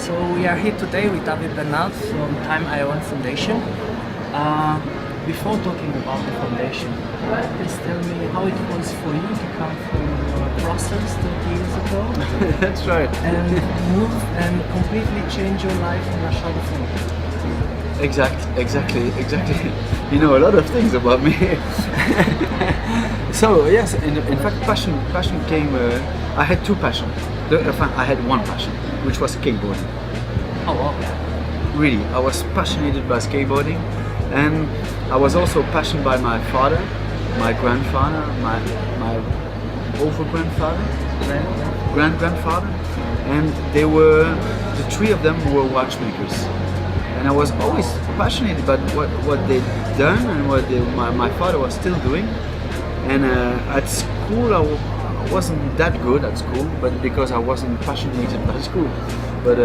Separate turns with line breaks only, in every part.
So we are here today with David Bernard from Time Æon Foundation. Before talking about the foundation, please tell me how it was for you to come from Brussels 30 years ago
That's right.
and move and completely change your life in Russia.
Exactly. You know a lot of things about me. So yes, in fact, passion came. I had two passions. I had one passion, which was skateboarding.
Oh wow.
Really, I was passionate by skateboarding, and I was also passionate by my father, my grandfather, my over-grandfather, grand-grandfather, and the three of them were watchmakers. And I was always passionate about what they'd done and what my father was still doing. And at school, I wasn't that good at school, but because I wasn't passionate by school. But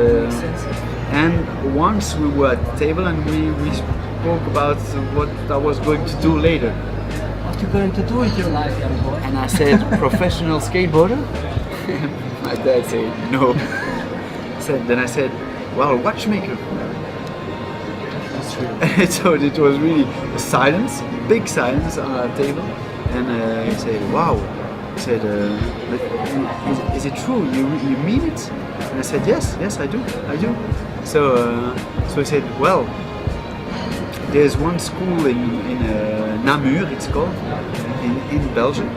and once we were at the table and we spoke about what I was going to do later.
What you going to do with your life, young boy?
And I said, professional skateboarder? My dad said, no. Then I said, well, watchmaker. So it was really silence, big silence on our table, and he said, "Wow." He said, "Is it true? You mean it?" And I said, "Yes, I do." So he said, "Well, there's one school in Namur, it's called, in Belgium,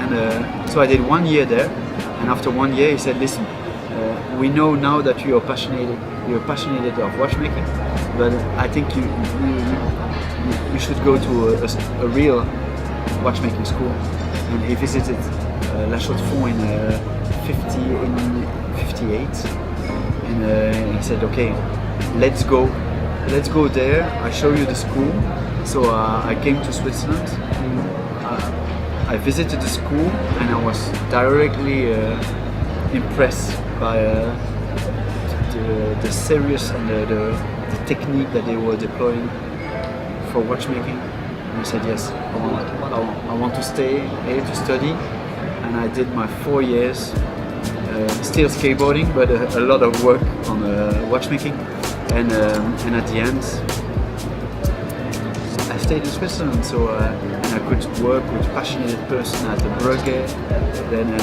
and so I did 1 year there, and after 1 year he said, listen, we know now that you're passionate of watchmaking, but I think you should go to a real watchmaking school." And he visited La Chaux-de-Fonds in 58, and he said, "Okay, let's go there. I show you the school." So I came to Switzerland. I visited the school, and I was directly impressed by the serious and the technique that they were deploying for watchmaking. And I said, yes, I want to stay here to study. And I did my 4 years, still skateboarding, but a lot of work on watchmaking. And at the end, I stayed in Switzerland, so and I could work with passionate person at the Brugge. Then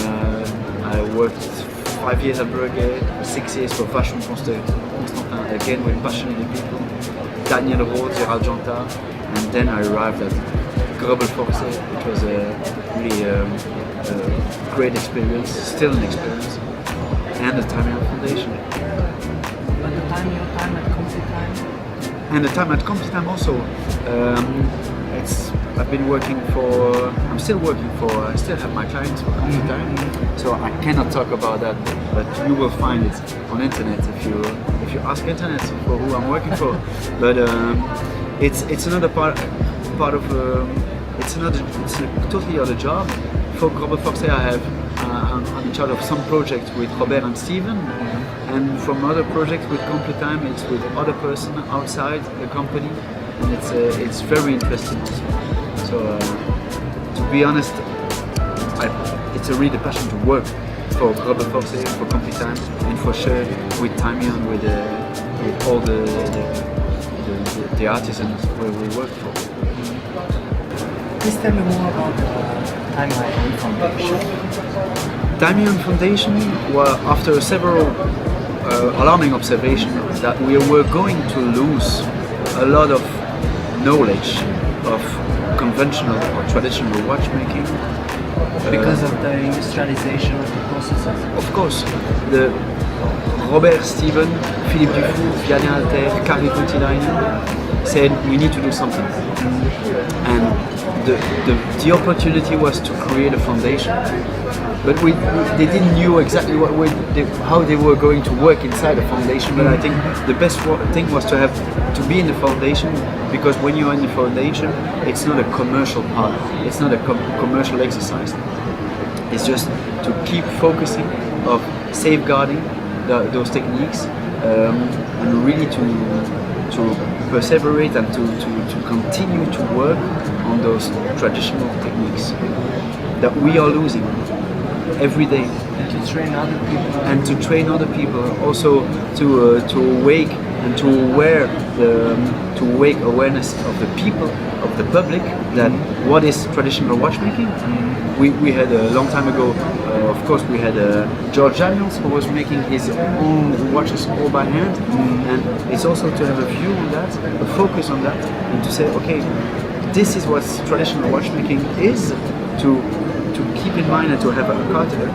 I worked 5 years at Brugge, 6 years for Fashion Constantin, again with passionate people, Daniel Roth, Gerald Janta, and then I arrived at Grubble Force, which was a really great experience, still an experience, and the Time Æon Foundation.
But your time at CompuTime?
And the time at CompuTime also. I'm still working for, I still have my clients for CompuTime, so I cannot talk about that, but you will find it on internet if you ask internet for who I'm working for. But it's another part of it's a totally other job. For Grubble Force I'm in charge of some projects with Robert and Steven, and from other projects with CompuTime it's with other person outside the company, and it's very interesting also. So to be honest, it's a really passion to work for Grubble Force, for CompuTime, and for sure with Time Æon, with all the artisans where we work for.
Please tell me more about the Time Æon Foundation.
Time Æon Foundation, well, after several alarming observations that we were going to lose a lot of knowledge of conventional or traditional watchmaking.
Because of the industrialization of the processes?
Of course. The Robert, Steven, Philippe Dufour, Vianney Alter, Kari Kotilainen said we need to do something. And the opportunity was to create a foundation. But they didn't know exactly how they were going to work inside the foundation. But I think the best thing was to be in the foundation, because when you're in the foundation, it's not a commercial part. It's not a commercial exercise. It's just to keep focusing of safeguarding those techniques, and really to perseverate and to continue to work on those traditional techniques that we are losing every day.
And to train other people.
And to train other people, also to awake and to aware to awake awareness of the people, of the public, that what is traditional watchmaking. We had a long time ago, of course, we had George Daniels, who was making his own watches all by hand, and it's also to have a view on that, a focus on that, and to say, okay, this is what traditional watchmaking is, to keep in mind and to have a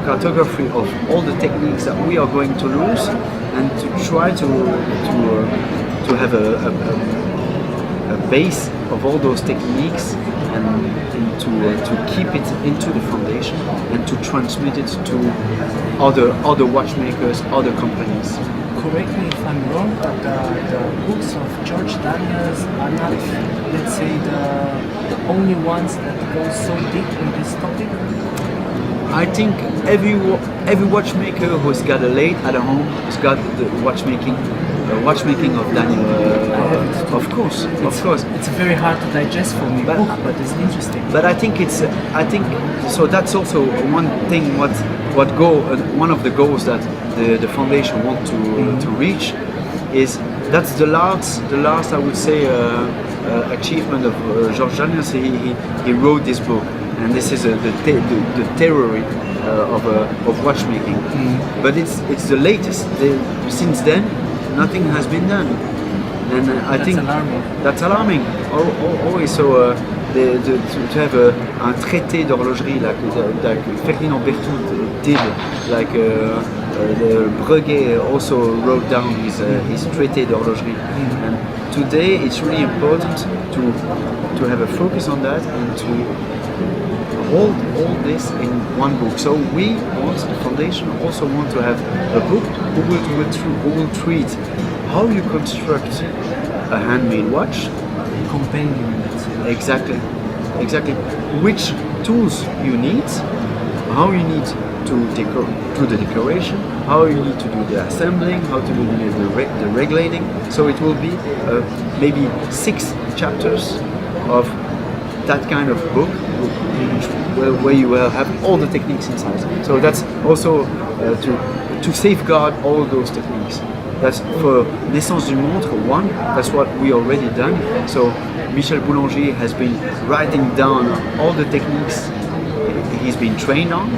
cartography of all the techniques that we are going to lose, and to try to have a base of all those techniques, and to keep it into the foundation and to transmit it to other watchmakers, other companies.
Correct me if I'm wrong, but the books of George Daniels are not, let's say, the only ones that go so deep in this topic.
I think every watchmaker who's got a lathe at home has got the watchmaking of Daniel. Of course.
It's very hard to digest for me, but it's interesting.
But I think so. That's also one thing. One of the goals that the foundation want to reach is, that's the last I would say achievement of George Daniels. He wrote this book, and this is the theory of watchmaking. But it's the latest. Since then, nothing has been done, and I think that's alarming. Always. So to have un traité d'horlogerie like Ferdinand Berthoud did, like the Breguet also wrote down his traité d'horlogerie, and today it's really important to have a focus on that and to hold all this in one book. So we want, the foundation also want to have a book who will treat how you construct a handmade watch.
Compendium, let's say.
Exactly. Which tools you need, how you need to do the decoration, how you need to do the assembling, how to do the regulating. So it will be maybe 6 chapters of that kind of book, where you will have all the techniques inside. So that's also to safeguard all those techniques. That's for Naissance d'une Montre 1, that's what we already done. So Michel Boulanger has been writing down all the techniques he's been trained on.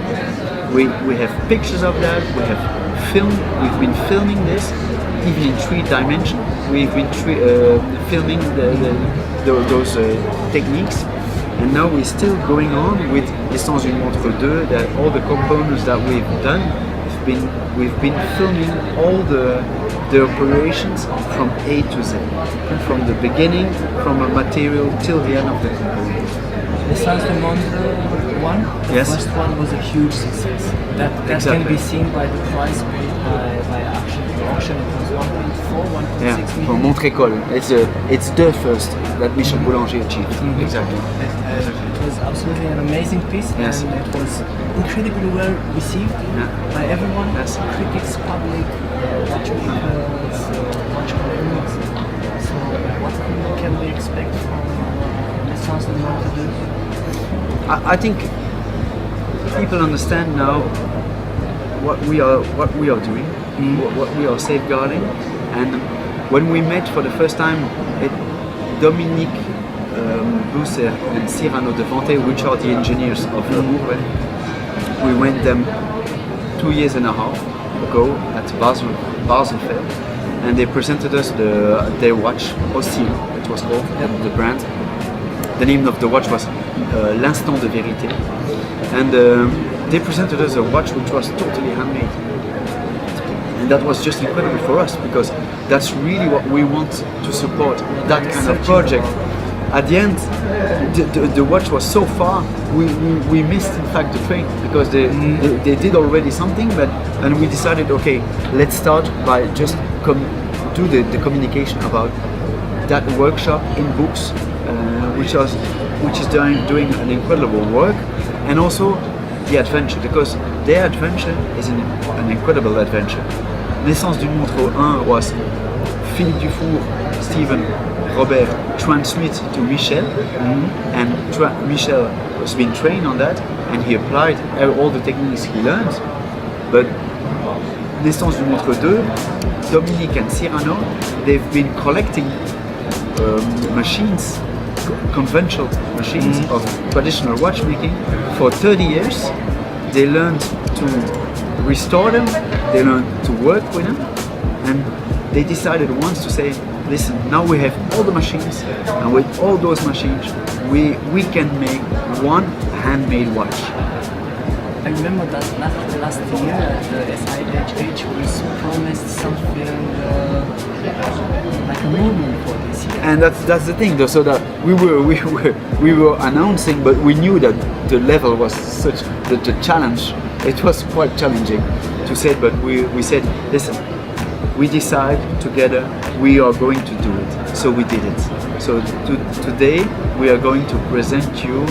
We have pictures of that, we've been filming this, even in 3 dimensions. We've been filming those techniques. And now we're still going on with Naissance d'une Montre 2, that all the components that we've done, we've been filming all the operations from A to Z, from the beginning, from a material till the end of the component.
Naissance d'une Montre 1, the first one was a huge success. That can be seen by the price paid by auction. It was 1.4, 1.6 million.
For Montre-École. It's the first that Michel Boulanger achieved. Exactly.
It was absolutely an amazing piece, and it was incredibly well received by everyone, critics, public, watchmakers, watch companies. So what can we expect from Naissance d'une Montre 2?
I think people understand now what we are doing, what we are safeguarding, and when we met for the first time, Dominique Bousser and Cyrano de Vente, which are the engineers of Bourvet, we went them 2.5 years ago at Basel Fair, and they presented us their watch, Hostile, it was called, the brand. The name of the watch was L'Instant de Vérité, and they presented us a watch which was totally handmade, and that was just incredible for us, because that's really what we want to support, that kind of project. At the end, the watch was so far, we missed in fact the train, because they did already something, and we decided, okay, let's start by just do the communication about that workshop in books, which is doing an incredible work, and also the adventure, because their adventure is an incredible adventure. Naissance d'une Montre 1 was Philippe Dufour, Stephen, Robert transmit to Michel, and Michel has been trained on that, and he applied all the techniques he learned. But Naissance du Montre 2, Dominique and Cyrano, they've been collecting machines, conventional machines of traditional watchmaking for 30 years. They learned to restore them, they learned to work with them, and they decided once to say, listen, now we have all the machines, and with all those machines we can make one handmade watch.
I remember that last year at the SIHH was promised something like a movement for this year.
And that's the thing, though, so that we were announcing, but we knew that the level was such that the challenge, it was quite challenging to say, but we said, listen, we decide together we are going to do it, so we did it. So today we are going to present you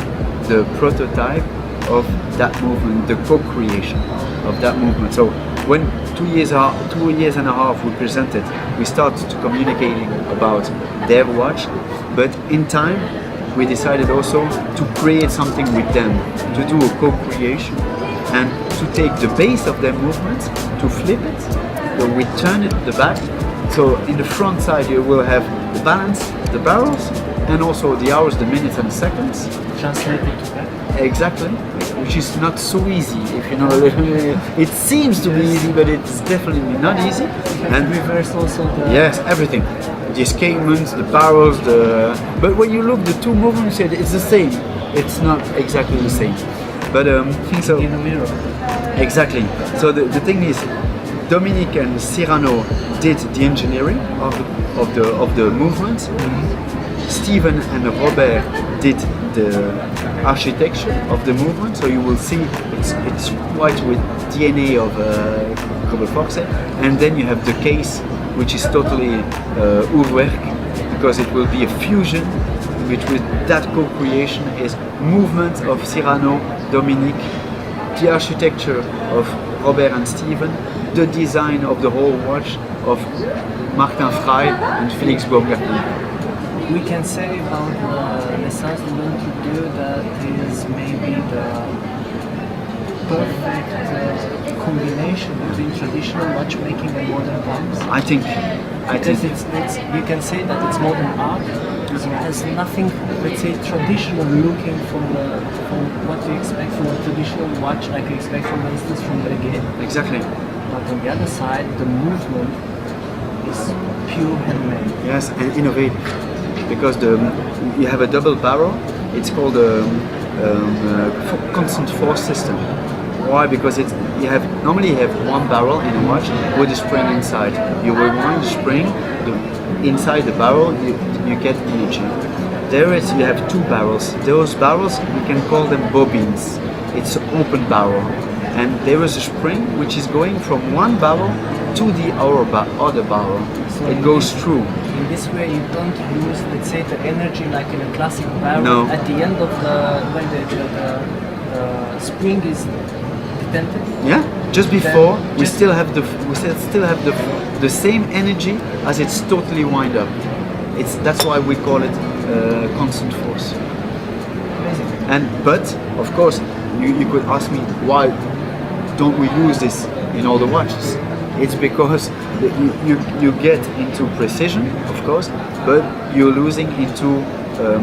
the prototype of that movement, the co-creation of that movement. So when 2 years and a half we presented, we started to communicating about their watch, but in time we decided also to create something with them, to do a co-creation and to take the base of their movement, to flip it, so we turn it the back. So in the front side you will have the balance, the barrels, and also the hours, the minutes and the seconds.
Translated to that.
Exactly, which is not so easy, if you know. It seems to be easy, but it's definitely not easy.
And reverse also the...
Yes, everything. The escapements, the barrels, but when you look the two movements, it's the same. It's not exactly the same. But so
in the mirror.
Exactly. So the thing is, Dominique and Cyrano did the engineering of the movement. Stephen and Robert did the architecture of the movement. So you will see it's quite with DNA of Cobble Fox, and then you have the case, which is totally Uhrwerk, because it will be a fusion between that co-creation is movement of Cyrano, Dominique, the architecture of Robert and Stephen, the design of the whole watch of Martin Frey and Félix Baumgartner.
We can say about the Naissance du Montre 2 that is maybe the perfect combination between traditional watchmaking and modern times.
I think
Because it's you can say that it's modern art. So it has nothing, let's say, traditional looking from what you expect from a traditional watch, like you expect, for instance, from Breguet.
exactly.
But on the other side, the movement is pure handmade.
Yes, and innovative, because you have a double barrel. It's called a constant force system. Why? Because normally you have one barrel in a watch with a spring inside. You rewind the spring, inside the barrel you get energy. You have two barrels. Those barrels, we can call them bobbins. It's an open barrel. And there is a spring which is going from one barrel to the other barrel.
So
it goes through.
In this way, you don't use, let's say, the energy like in a classic barrel.
No.
At the end of when the spring is detented.
Yeah, just before
Then
we still have the same energy as it's totally wind up. That's why we call it constant force.
Amazing.
But of course, you could ask me, why don't we use this in all the watches? It's because you get into precision, of course, but you're losing into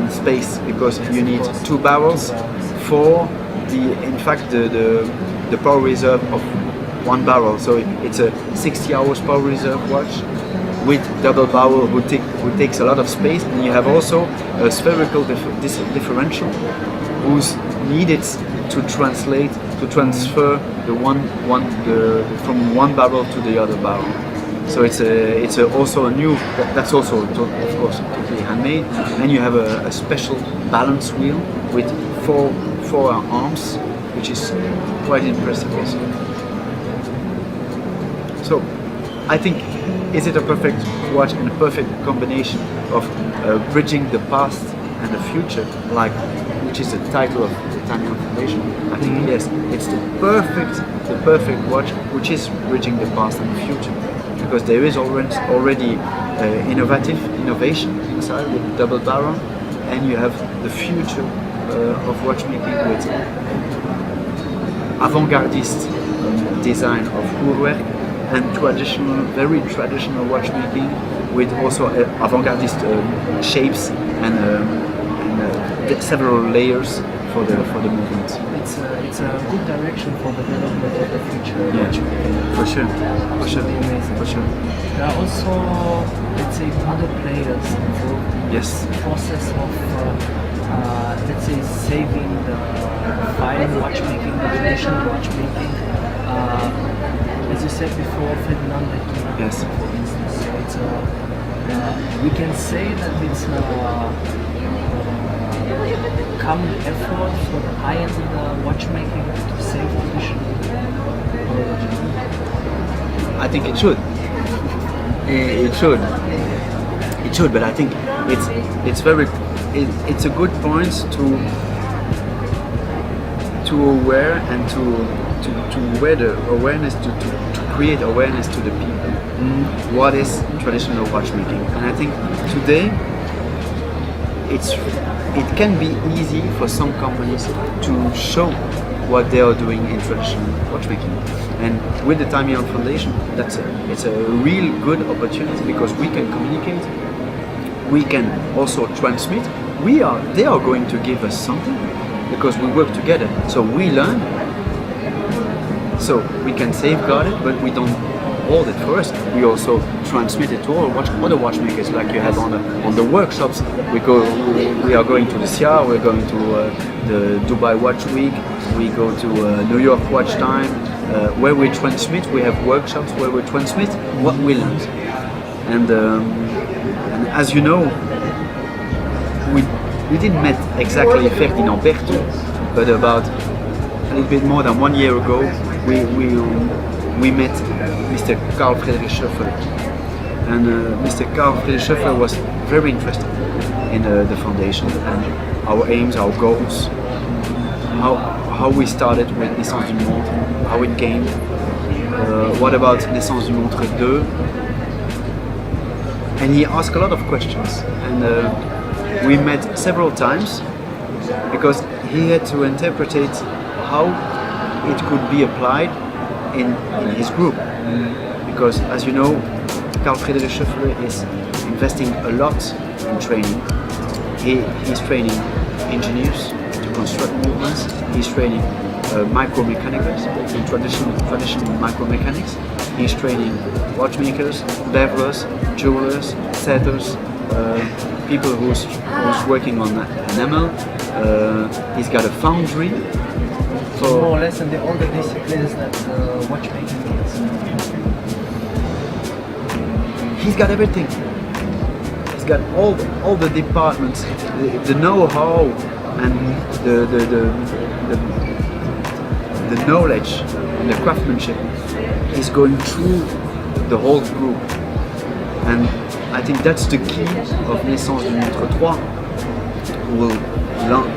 space, because you need two barrels for the power reserve of one barrel. So it's a 60 hours power reserve watch with double barrel who takes a lot of space, and you have also a spherical differential who's needed to transfer from one barrel to the other barrel. So it's also a new, that's also of course totally handmade, and you have a special balance wheel with four arms, which is quite impressive also. So I think, is it a perfect watch and a perfect combination of bridging the past and the future, which is the title of the Time Æon Foundation? I think yes, it's the perfect watch which is bridging the past and the future, because there is already innovation inside with the double barrel, and you have the future of watchmaking with avant-gardist design of woodwork and very traditional watchmaking with also avant-gardist shapes and several layers for the movement.
It's a good direction for the development of the future watchmaking.
For sure, for sure,
Amazing.
for sure.
There are also, let's say, other players involved in
Yes.
this process of, let's say, saving the fine watchmaking, the traditional watchmaking. As you said before, Ferdinand Lettona,
Yes.
for instance. So it's we can say that it's a common effort for the high-end watchmaking to save traditional technology.
I think it should. It should. It should, but I think it's a good point to aware and to wear the awareness to create awareness to the people. What is traditional watchmaking? And I think today it can be easy for some companies to show what they are doing in traditional watchmaking. And with the Time Æon Foundation, it's a real good opportunity because we can communicate, we can also transmit. They are going to give us something because we work together. So we learn, so we can safeguard it, but we don't hold it for us. We also transmit it to all other watchmakers, like you have on the workshops. We are going to the SIA, we're going to the Dubai Watch Week, we go to New York Watch Time, where we transmit. We have workshops where we transmit what we learned. And as you know, we didn't meet exactly Ferdinand Berthoud, but about a little bit more than 1 year ago, we met Mr. Carl Friedrich Schöffler. And Mr. Carl Friedrich Schöffler was very interested in the foundation and our aims, our goals, how we started with Naissance d'une Montre, how it came, what about Naissance d'une Montre 2. And he asked a lot of questions, and we met several times because he had to interpret how it could be applied in his group. Because as you know, Carl Friedrich Schöffler is investing a lot in training. He's training engineers to construct movements. He's training micromechanicals in traditional micromechanics. He's training watchmakers, bevelers, jewelers, setters, people who's working on enamel. He's got a foundry.
More or less in all the disciplines that watchmaking needs.
He's got everything. He's got all the departments, the know-how and the knowledge and the craftsmanship. He's going through the whole group, and I think that's the key of Naissance d'une Montre 3, who will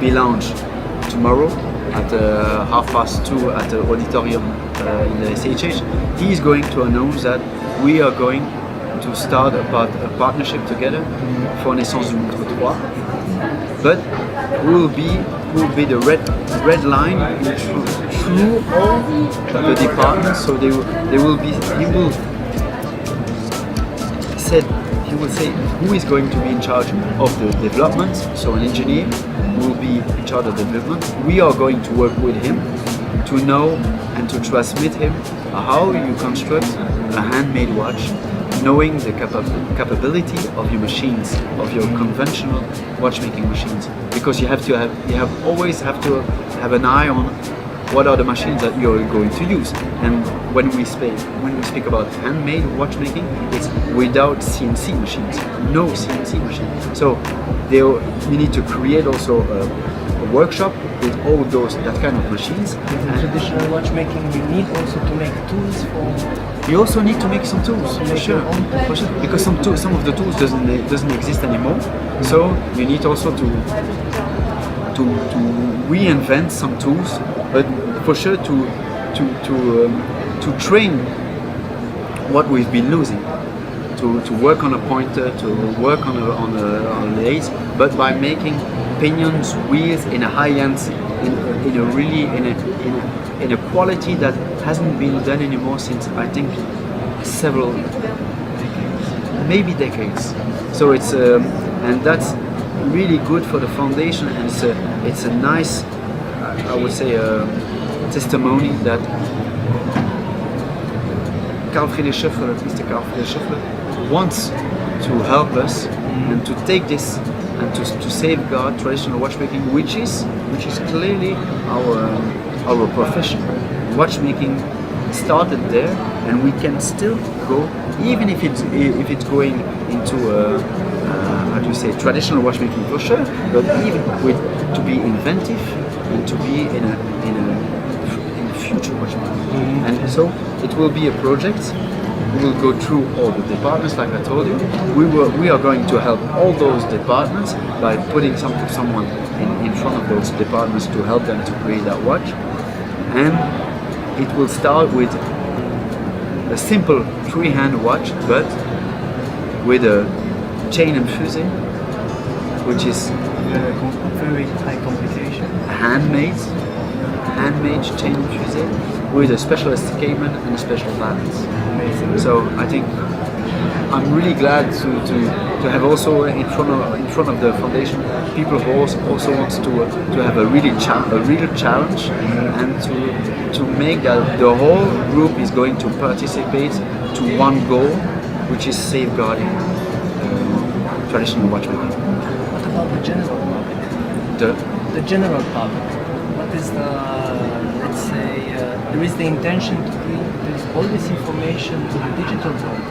be launched tomorrow at 2:30 at the auditorium in the SHH. He is going to announce that we are going to start a partnership together for Naissance d'une Montre 3, but will be the red line through all the departments. So he will say who is going to be in charge of the development. So an engineer will be in charge of the development. We are going to work with him to know and to transmit him how you construct a handmade watch, knowing the capability of your machines, of your conventional watchmaking machines, because you always have to have an eye on what are the machines that you're going to use. And when we speak about handmade watchmaking, it's without CNC machines, no CNC machine. So you need to create also a workshop with all that kind of machines.
In traditional watchmaking, you need also to make tools for.
You also need to make some tools, for sure, because some of the tools doesn't exist anymore. So you need also to reinvent some tools, but for sure to train what we've been losing, to work on a pointer, to work on a lathe, but by making pinions, wheels in a high-end in a really in a quality that hasn't been done anymore since I think several maybe decades. So it's and that's really good for the foundation, and it's a nice I would say testimony that Mr. Carl Friedrich Scheffler wants to help us and to take this and to safeguard traditional watchmaking, which is clearly our profession. Watchmaking started there, and we can still go, even if it's going into how do you say, traditional watchmaking for sure, but even with to be inventive and to be in a future watchmaking. And so it will be a project. We will go through all the departments, like I told you. We are going to help all those departments by putting someone in front of those departments to help them to create that watch. And it will start with a simple three-hand watch, but with a chain and fusee, which is
very high complication.
handmade chain and fusee with a special escapement and a special balance.
Amazing.
So I think I'm really glad to have also in front of the foundation people who also wants to have a real challenge, and to make that the whole group is going to participate to one goal, which is safeguarding traditional watchmaking.
What about the general public? The general public. What is the, let's say, there is the intention to bring all this information to the digital world,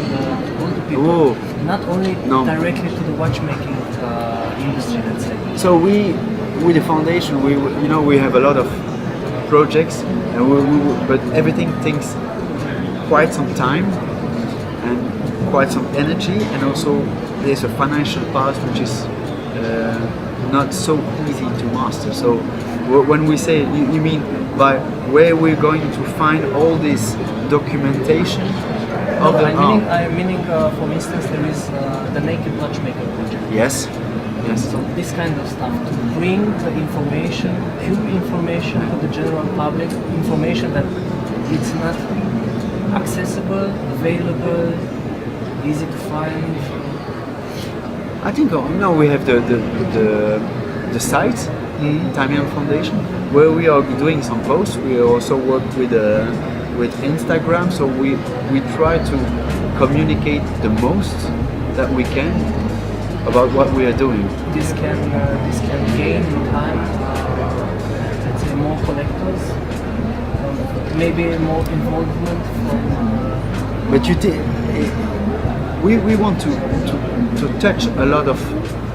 to all the people, not only directly to the watchmaking industry, let's say.
So with the foundation, we have a lot of projects, and but everything takes quite some time and quite some energy, and also there's a financial part which is not so easy to master. So when we say, you mean by where we're going to find all this documentation of the
I'm meaning for instance, there is the Naked Watchmaker project.
Yes.
So this kind of stuff, to bring the information, pure information to the general public, information that it's not accessible, available, easy to find.
I think we have the site, Time Æon Foundation, where we are doing some posts. We also work with Instagram, so we try to communicate the most that we can about what we are doing.
This can gain in time, let's say, more collectors, maybe more involvement from.
But we want to touch a lot of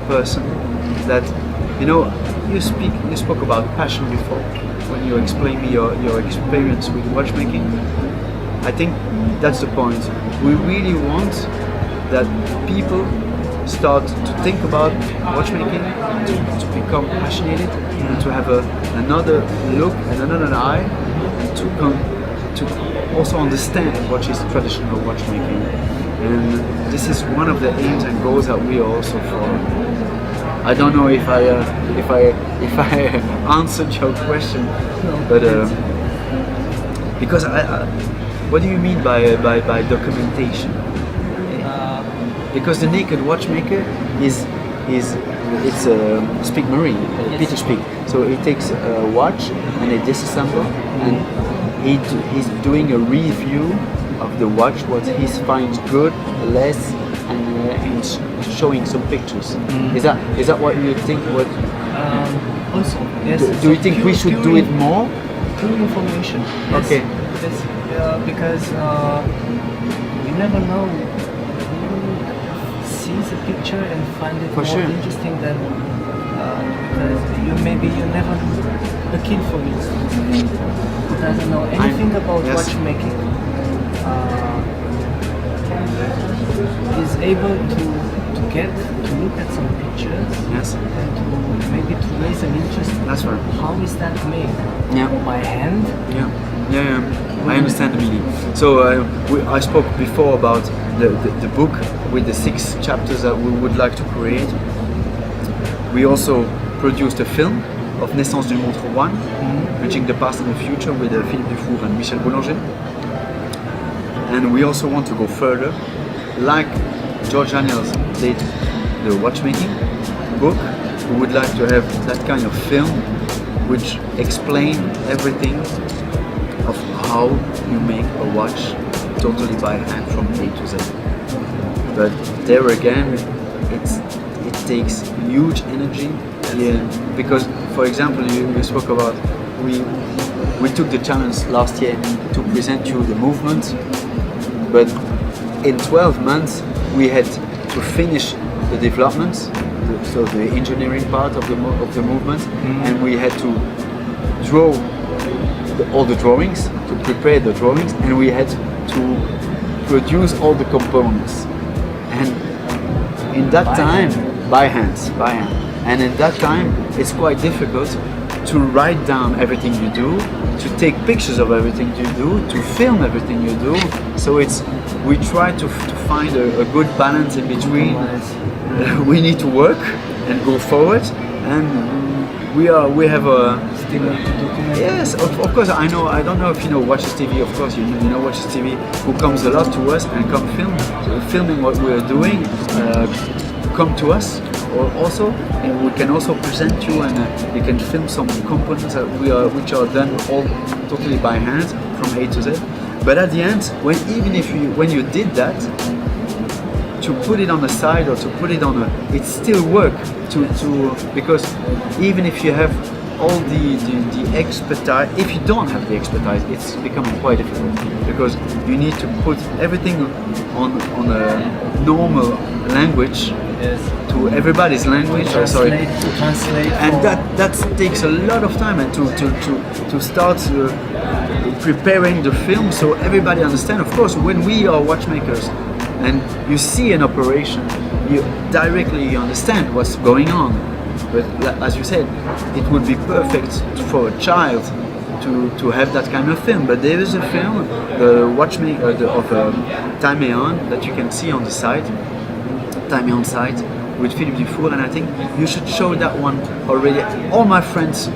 person that you spoke about passion before when you explained me your experience with watchmaking. I think that's the point. We really want that people start to think about watchmaking, to become passionate, and to have another look and another eye, and to also understand what is traditional watchmaking. And this is one of the aims and goals that we are also for. I don't know if I answered your question, but because what do you mean by documentation? Because the Naked Watchmaker is Speak Marine, Peter Speak. So he takes a watch and he disassembles, and he's doing a review of the watch, what he finds good, less, and showing some pictures. Is that what you think?
Also, yes.
Do you think we should do it more?
Pure information. Yes.
Okay.
Yes, because you never know who sees a picture and find it more interesting than because you never a kid, for instance, who doesn't know anything about watchmaking. Is able to look at some pictures, and to maybe to raise an interest.
That's right.
How is that made?
Yeah.
By hand?
Yeah. I understand the meaning. So I spoke before about the book with the 6 chapters that we would like to create. We also produced a film of Naissance d'une montre 1, Bridging the Past and the Future with Philippe Dufour and Michel Boulanger. And we also want to go further, like George Daniels did the watchmaking book. We would like to have that kind of film which explain everything of how you make a watch totally by hand from A to Z. But there again, it takes huge energy. Yeah, because for example, you spoke about we took the challenge last year to present you the movement, but in 12 months we had to finish the development, so the engineering part of the movement, and we had to draw all the drawings, to prepare the drawings, and we had to produce all the components. And in that time, by hand. And in that time, it's quite difficult to write down everything you do, to take pictures of everything you do, to film everything you do. So we try to find a good balance in between. We need to work and go forward, and we have a
Still need to document.
yes, of course. I don't know if you know Watches TV. Of course, you know Watches TV, who comes a lot to us and come filming what we are doing. Come to us, or also, and we can also present you, and you can film some components that which are done all totally by hand from A to Z. But at the end, when you did that, to put it on the side or to put it on it's still work because even if you have all the expertise, if you don't have the expertise, it's becoming quite difficult because you need to put everything on a normal language.
Yes.
To everybody's language.
To translate.
And that takes a lot of time, and to start preparing the film so everybody understands. Of course, when we are watchmakers and you see an operation, you directly understand what's going on. But as you said, it would be perfect for a child to have that kind of film. But there is a film, the watchmaker of Time Æon, that you can see on the site. Time Æon site with Philippe Dufour, and I think you should show that one already. All my friends,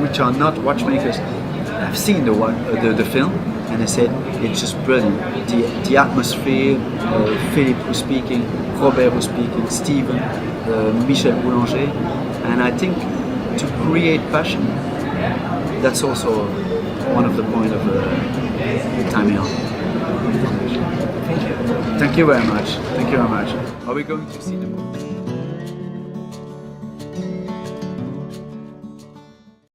which are not watchmakers, have seen the film, and they said it's just brilliant. The atmosphere, Philippe was speaking, Robert was speaking, Steven, Michel Boulanger, and I think to create passion, that's also one of the points of the Time Æon Foundation.
Thank you.
Thank you very much. Thank you very much. Are we going to see the movie?